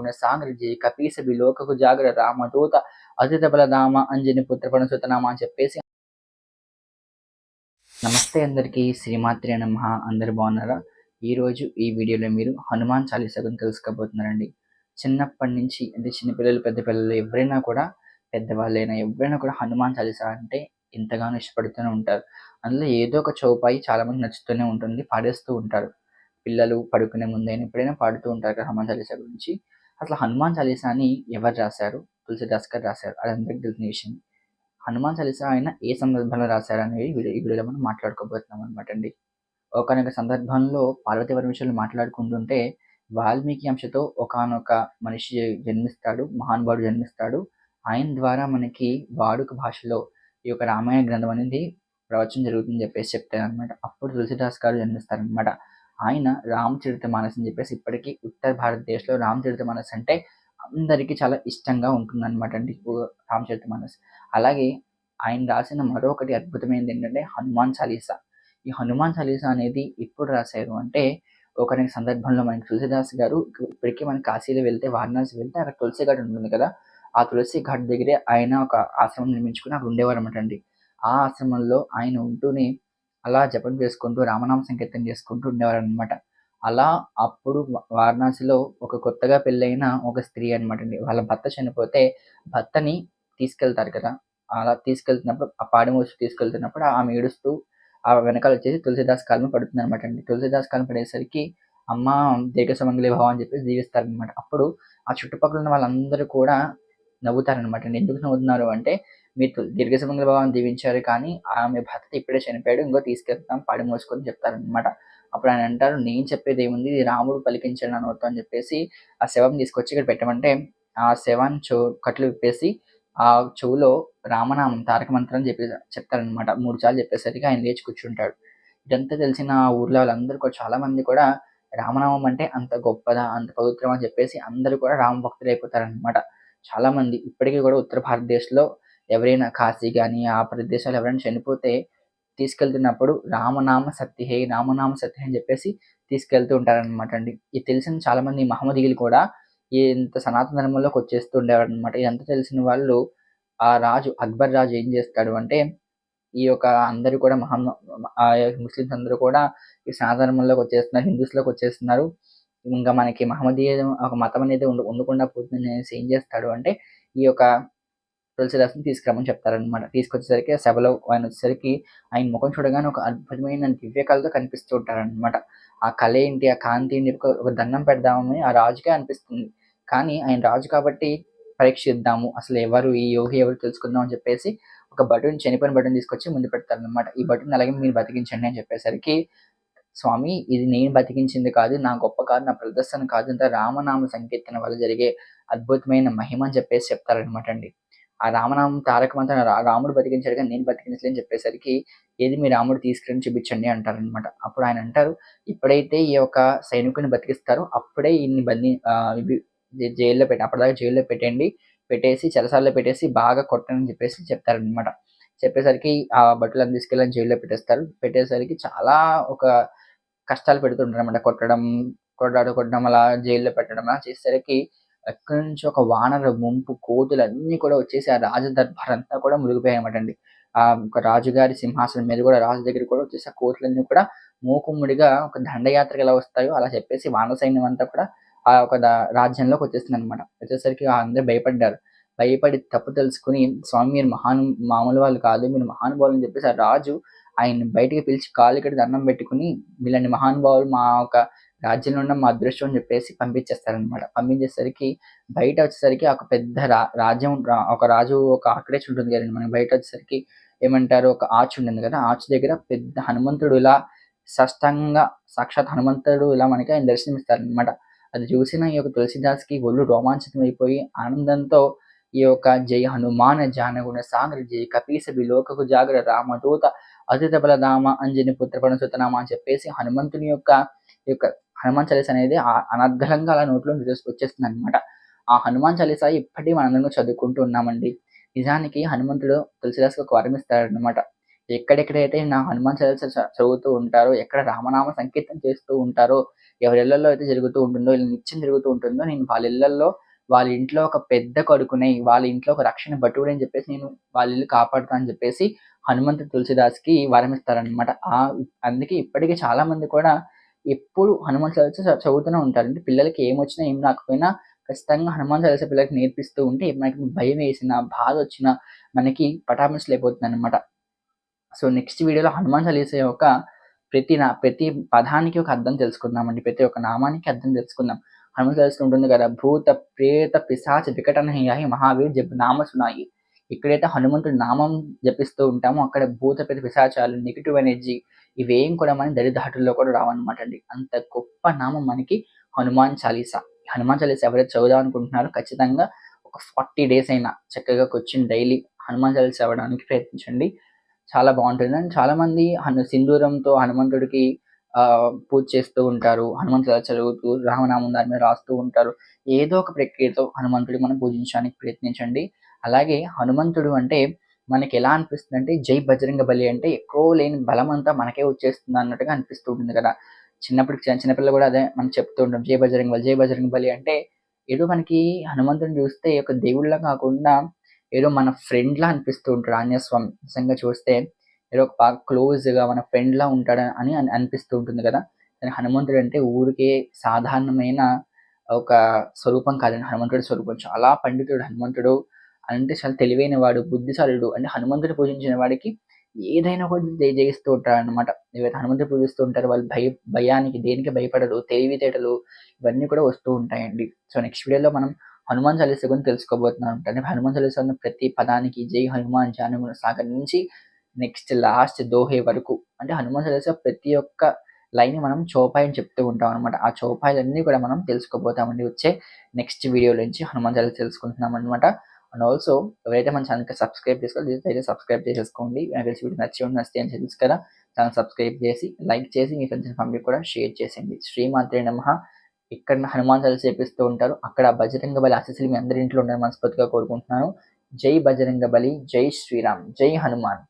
జ్ఞానగుణ సాంగృజి కపీస విలోకకు జాగర రామదూత అతిథ బలధామ అంజని పుత్ర పణసుతనామా అని చెప్పేసి. నమస్తే అందరికీ, శ్రీమాత్రే నమః. అందరు బాగున్నారా? ఈరోజు ఈ వీడియోలో మీరు హనుమాన్ చాలీసా గురించి తెలుసుకోబోతున్నారండి. చిన్నప్పటి నుంచి అంటే చిన్నపిల్లలు పెద్ద పిల్లలు ఎవరైనా కూడా, పెద్దవాళ్ళైనా ఎవరైనా కూడా హనుమాన్ చాలీసా అంటే ఎంతగానో ఇష్టపడుతూనే ఉంటారు. అందులో ఏదో ఒక చౌపాయి చాలామంది నచ్చుతూనే ఉంటుంది, పాడేస్తూ ఉంటారు. పిల్లలు పడుకునే ముందైనా ఎప్పుడైనా పాడుతూ ఉంటారు కదా హనుమాన్ చాలీసా గురించి. అసలు హనుమాన్ చాలీసాని ఎవరు రాశారు? తులసిదాస్ గారు రాశారు, అది అందరికీ తెలిసిన విషయం. హనుమాన్ చాలీసా ఆయన ఏ సందర్భంలో రాశారనేది ఈ వీడియోలో మనం మాట్లాడుకోబోతున్నాం అనమాట అండి. ఒకానొక సందర్భంలో పార్వతీ పరమేశ్వరులు మాట్లాడుకుంటుంటే వాల్మీకి అంశతో ఒకానొక మనిషి జన్మిస్తాడు, మహానుభావుడు జన్మిస్తాడు. ఆయన ద్వారా మనకి వాడుక భాషలో ఈ యొక్క రామాయణ గ్రంథం అనేది ప్రవచనం జరుగుతుందని చెప్పేసి చెప్తారనమాట. అప్పుడు తులసిదాస్ గారు జన్మిస్తారనమాట. ఆయన రామచరితమానస్ అని చెప్పేసి, ఇప్పటికీ ఉత్తర భారతదేశంలో రామచరితమానస్ అంటే అందరికీ చాలా ఇష్టంగా ఉంటుందన్నమాట అండి రామచరితమానస్. అలాగే ఆయన రాసిన మరొకటి అద్భుతమైనది ఏంటంటే హనుమాన్ చాలీసా. ఈ హనుమాన్ చాలీసా అనేది ఎప్పుడు రాశారు అంటే, ఒకనొక సందర్భంలో మనకి తులసిదాస్ గారు ఇప్పటికీ మనం కాశీలో వెళ్తే, వారణాసి వెళ్తే అక్కడ తులసి ఘాట్ ఉంటుంది కదా, ఆ తులసి ఘాట్ దగ్గరే ఆయన ఒక ఆశ్రమం నిర్మించుకుని అక్కడ ఉండేవారన్నమాట అండి. ఆ ఆశ్రమంలో ఆయన ఉంటూనే అలా జపం చేసుకుంటూ రామనామ సంకీర్తన చేసుకుంటూ ఉండేవారనమాట. అలా అప్పుడు వారణాసిలో ఒక కొత్తగా పెళ్ళైన ఒక స్త్రీ అనమాట అండి. వాళ్ళ భర్త చనిపోతే భర్తని తీసుకెళ్తారు కదా, అలా తీసుకెళ్తున్నప్పుడు ఆ పాడి మోసి తీసుకెళ్తున్నప్పుడు ఆమె ఏడుస్తూ ఆ వెనకాల వచ్చేసి తులసిదాస్ కాళ్ళ మీద పడుతుందనమాట అండి. తులసిదాస్ కాళ్ళ మీద పడేసరికి అమ్మ దీర్ఘ సుమంగళి భవ అని చెప్పేసి దీవిస్తారనమాట. అప్పుడు ఆ చుట్టుపక్కల ఉన్న వాళ్ళందరూ కూడా నవ్వుతారనమాట అండి. ఎందుకు నవ్వుతున్నారు అంటే, మీరు దీర్ఘ సుమంగళి భవ అని దీవించారు, కానీ ఆమె భర్త ఇప్పుడే చనిపోయాడు, ఇంకో తీసుకెళ్తాం పాడి మోసుకొని చెప్తారనమాట. అప్పుడు ఆయన అంటారు, నేను చెప్పేది ఏముంది, ఇది రాముడు పలికించాడు నా నోటితో అని చెప్పేసి ఆ శవం తీసుకొచ్చి ఇక్కడ పెట్టమంటే, ఆ శవాన్ని కట్లు విప్పేసి ఆ చెవులో రామనామం తారక మంత్రం చెప్తారనమాట. 3 సార్లు చెప్పేసరికి ఆయన లేచి కూర్చుంటాడు. ఇదంతా తెలిసిన ఆ ఊర్లో వాళ్ళందరూ కూడా, చాలా మంది కూడా రామనామం అంటే అంత గొప్పదా, అంత పవిత్రమా అని చెప్పేసి అందరూ కూడా రామ భక్తులైపోతారనమాట. చాలామంది ఇప్పటికీ కూడా ఉత్తర భారతదేశంలో ఎవరైనా కాశీ గాని, ఆ ప్రదేశాల్లో ఎవరైనా చనిపోతే తీసుకెళ్తున్నప్పుడు రామనామ సత్యహే, రామనామ సత్యహే అని చెప్పేసి తీసుకెళ్తూ ఉంటారనమాట అండి. ఇది తెలిసిన చాలామంది మహమ్మదీయులు కూడా ఇంత సనాతన ధర్మంలోకి వచ్చేస్తూ ఉండేవారనమాట. ఇదంతా తెలిసిన వాళ్ళు, ఆ రాజు అక్బర్ రాజు ఏం చేస్తాడు అంటే, ఈ యొక్క అందరూ కూడా ముస్లిమ్స్ అందరూ కూడా ఈ సనాతన ధర్మంలోకి వచ్చేస్తున్నారు, హిందూస్‌లోకి వచ్చేస్తున్నారు. ఇంకా మనకి మహమ్మదీయ ఒక మతం అనేది ఉండకుండా పోతుంది అనేసి ఏం చేస్తాడు అంటే, ఈ యొక్క తులసిదాస్‌ని తీసుకురమ్మని చెప్తారనమాట. తీసుకొచ్చేసరికి ఆ సభలో ఆయన వచ్చేసరికి ఆయన ముఖం చూడగానే ఒక అద్భుతమైన దివ్య కళతో కనిపిస్తూ ఉంటారనమాట. ఆ కళ ఏంటి, ఆ కాంతి ఏంటి, ఒక దండం పెడదామని ఆ రాజుకే అనిపిస్తుంది. కానీ ఆయన రాజు కాబట్టి పరీక్షిద్దాము, అసలు ఎవరు ఈ యోగి ఎవరు తెలుసుకుందాం అని చెప్పేసి ఒక భటుడిని, చనిపోయిన భటుడిని తీసుకొచ్చి ముందు పెడతారనమాట. ఈ భటుడిని అలాగే మీరు బతికించండి అని చెప్పేసరికి, స్వామి ఇది నేను బతికించింది కాదు, నా గొప్ప కాదు, నా ప్రదర్శన కాదు, ఇంత రామనామ సంకీర్తన వల్ల జరిగే అద్భుతమైన మహిమ అని చెప్పేసి చెప్తారనమాట అండి. ఆ రామనామం తారక మంత్రం రాముడు బతికించాడు కానీ నేను బతికించలేని చెప్పేసరికి, ఏది మీ రాముడు తీసుకుని చూపించండి అంటారనమాట. అప్పుడు ఆయన అంటారు, ఎప్పుడైతే ఈ యొక్క సైనికుడిని బతికిస్తారో అప్పుడే ఈయన్ని జైల్లో అప్పటిదాకా జైల్లో పెట్టండి, పెట్టేసి చెరసాలలో పెట్టేసి బాగా కొట్టండి అని చెప్పేసి చెప్తారనమాట. చెప్పేసరికి ఆ భటులను తీసుకెళ్ళి జైల్లో పెట్టేస్తారు. పెట్టేసరికి చాలా ఒక కష్టాలు పెడుతుంటారనమాట. కొట్టడం అలా జైల్లో పెట్టడం అలా చేసేసరికి ఎక్కడి నుంచో ఒక వానర గుంపు, కోతులన్నీ కూడా వచ్చేసి ఆ రాజ దర్బార్ అంతా కూడా మునిగిపోయాయనమాట అండి. ఒక రాజుగారి సింహాసనం మీద కూడా, రాజు దగ్గరికి కూడా వచ్చేసి ఆ కోతులన్నీ కూడా మూకుమ్మడిగా ఒక దండయాత్రకు ఎలా వస్తాయో అలా చెప్పేసి వానర సైన్యం అంతా కూడా ఆ ఒక రాజ్యంలోకి వచ్చేసిందనమాట. వచ్చేసరికి అందరూ భయపడ్డారు. భయపడి తప్పు తెలుసుకొని, స్వామి మీరు మామూలు వాళ్ళు కాదు, మీరు మహానుభావులు అని చెప్పేసి ఆ రాజు ఆయన్ని బయటికి పిలిచి కాళ్ళు కడిగి దండం పెట్టుకొని, వీళ్ళని మహానుభావులు మా ఒక రాజ్యంలో ఉండడం మా అదృష్టం అని చెప్పేసి పంపించేస్తారనమాట. పంపించేసరికి బయట వచ్చేసరికి ఒక పెద్ద రాజ్యం, ఒక రాజు ఒక ఆర్కిటెక్చర్ ఉంటుంది కదండీ. మనకి బయట వచ్చేసరికి ఏమంటారు, ఒక ఆర్చ్ ఉంటుంది కదా, ఆర్చ్ దగ్గర పెద్ద హనుమంతుడు ఇలా సాష్టాంగంగా, సాక్షాత్ హనుమంతుడు ఇలా మనకి ఆయన దర్శనమిస్తారనమాట. అది చూసిన ఈ యొక్క తులసిదాస్‌కి ఒళ్ళు రోమాంచితమైపోయి ఆనందంతో ఈ యొక్క జై హనుమాన జానగుణ సాగర జై కపీస విలోకకు జాగర రామదూత అతిథ బలధామ అంజని పుత్ర పవనసుతనామా అని చెప్పేసి హనుమంతుని యొక్క ఈ యొక్క హనుమాన్ చాలీసా అనేది అనర్గళంగా అలా నోట్లో నుంచి వచ్చేస్తుందనమాట. ఆ హనుమాన్ చాలీసా ఇప్పటికి మనందరం చదువుకుంటూ ఉన్నామండి. నిజానికి హనుమంతుడు తులసిదాస్‌కి ఒక వరం ఇస్తాడనమాట. ఎక్కడెక్కడైతే నా హనుమాన్ చాలీసా చదువుతూ ఉంటారో, ఎక్కడ రామనామ సంకీర్తన చేస్తూ ఉంటారో, ఎవరి ఇళ్లల్లో అయితే జరుగుతూ ఉంటుందో, ఇలా నిత్యం జరుగుతూ ఉంటుందో, నేను వాళ్ళ ఇళ్లల్లో వాళ్ళ ఇంట్లో ఒక పెద్ద కొడుకునై, వాళ్ళ ఇంట్లో ఒక రక్షణ భటుడని చెప్పేసి నేను వాళ్ళ ఇల్లు కాపాడుతా అని చెప్పేసి హనుమంతుడు తులసిదాస్‌కి వరమిస్తారనమాట. అందుకే ఇప్పటికి చాలా మంది కూడా ఎప్పుడు హనుమాన్ చాలీసా చదువుతూనే ఉంటారు. అంటే పిల్లలకి ఏమొచ్చినా, ఏం రాకపోయినా ఖచ్చితంగా హనుమాన్ చాలీసా పిల్లలకి నేర్పిస్తూ ఉంటే మనకి భయమేసినా, బాధొచ్చినా మనకి పటాపంచలైపోతుందనమాట. సో, నెక్స్ట్ వీడియోలో హనుమాన్ చాలీసా యొక్క ప్రతి పదానికి ఒక అర్థం తెలుసుకుందామండి. ప్రతి ఒక్క నామానికి అర్థం తెలుసుకుందాం. హనుమాన్ చాలీసాలో ఉంటుంది కదా! భూత, ప్రేత, పిశాచ వికటనహియాహి మహావీర్ జప్ నామ సునాయి. ఎక్కడైతే హనుమంతుడి నామం జపిస్తూ ఉంటామో అక్కడ భూత, ప్రేత, పిశాచాలు, నెగెటివ్ ఎనర్జీ ఇవేం కూడా మన దరిదాపుల్లో కూడా రావన్నమాట అండి. అంత గొప్ప నామం మనకి హనుమాన్ చాలీసా. హనుమాన్ చాలీసా ఎవరైతే చదువుదాం అనుకుంటున్నారో ఖచ్చితంగా ఒక 40 డేస్ అయినా చక్కగా కూర్చొని డైలీ హనుమాన్ చాలీసా చదవడానికి ప్రయత్నించండి. చాలా బావుంటుంది. అండ్ చాలామంది సింధూరంతో హనుమంతుడికి పూజ చేస్తూ ఉంటారు. హనుమంతుడు చాలీసా చదువుతూ రామనామం దాని మీద రాస్తూ ఉంటారు. ఏదో ఒక ప్రక్రియతో హనుమంతుడిని మనం పూజించడానికి ప్రయత్నించండి. అలాగే హనుమంతుడు అంటే మనకెలా అనిపిస్తుందంటే, జై బజరంగబలి అంటే ఎక్కడో లేని బలమంతా మనకే వచ్చేస్తుంది అన్నట్టుగా అనిపిస్తూ ఉంటుంది కదా! చిన్నప్పుడు చిన్న పిల్లలు కూడా అదే మనం చెప్తూ ఉంటాం. జై బజరంగబలి, జై బజరంగబలి అంటే ఏదో మనకి హనుమంతుడిని చూస్తే ఒక దేవుడిలా కాకుండా ఏదో మన ఫ్రెండ్‌లా అనిపిస్తూ ఉంటాడు ఆంజనేయ స్వామి. నిజంగా చూస్తే ఏదో బాగా క్లోజ్‌గా మన ఫ్రెండ్‌లా ఉంటాడు అని అనిపిస్తూ ఉంటుంది కదా! కానీ హనుమంతుడు అంటే ఊరికే సాధారణమైన ఒక స్వరూపం కాదండి. హనుమంతుడి స్వరూపం చాలా పండితుడు హనుమంతుడు. అంటే చాలా తెలివైనవాడు, బుద్ధిశాలుడు. అంటే హనుమంతుడిని పూజించిన వాడికి ఏదైనా కూడా జయిస్తూ ఉంటాడనమాట. ఎవరైతే హనుమంతుడిని పూజిస్తూ ఉంటారో వాళ్ళు భయానికి దేనికి భయపడరు. తెలివితేటలు ఇవన్నీ కూడా వస్తూ ఉంటాయండి. సో, నెక్స్ట్ వీడియోలో మనం హనుమాన్ చాలీసా గురించి తెలుసుకోబోతున్నాం. అంటే హనుమాన్ చాలీసా ఉన్న ప్రతి పదానికి జై హనుమాన్ జానుగుణ సాగర్ నుంచి నెక్స్ట్ లాస్ట్ దోహే వరకు అంటే హనుమాన్ చాలీసా ప్రతి ఒక్క లైన్‌ని మనం చౌపాయి అని చెప్తూ ఉంటాం అనమాట. ఆ చౌపాయిలన్నీ కూడా మనం తెలుసుకోబోతామండి వచ్చే నెక్స్ట్ వీడియోలో నుంచి హనుమాన్ చాలీసా తెలుసుకుంటున్నామనమాట. అండ్ ఆల్సో ఎవరైతే మన ఛానెల్‌కి సబ్స్క్రైబ్ చేసుకోలేదో దయచేసి సబ్స్క్రైబ్ చేసేసుకోండి. నాకు తెలిసి వీడియో నచ్చితే అని తెలుసు కదా! ఛానెల్ సబ్స్క్రైబ్ చేసి, లైక్ చేసి మీ ఫ్రెండ్స్ అండ్ ఫ్యామిలీకి కూడా షేర్ చేసేయండి. శ్రీమాత్రే నమః. ఇక్కడ హనుమాన్ చాలీసా చేపిస్తూ ఉంటారు. అక్కడ బజరంగ బలి ఆశీస్సులు మీ అందరి ఇంట్లో ఉండాలని మనస్ఫూర్తిగా కోరుకుంటున్నాను. జై బజరంగ బలి, జై శ్రీరామ్, జై హనుమాన్.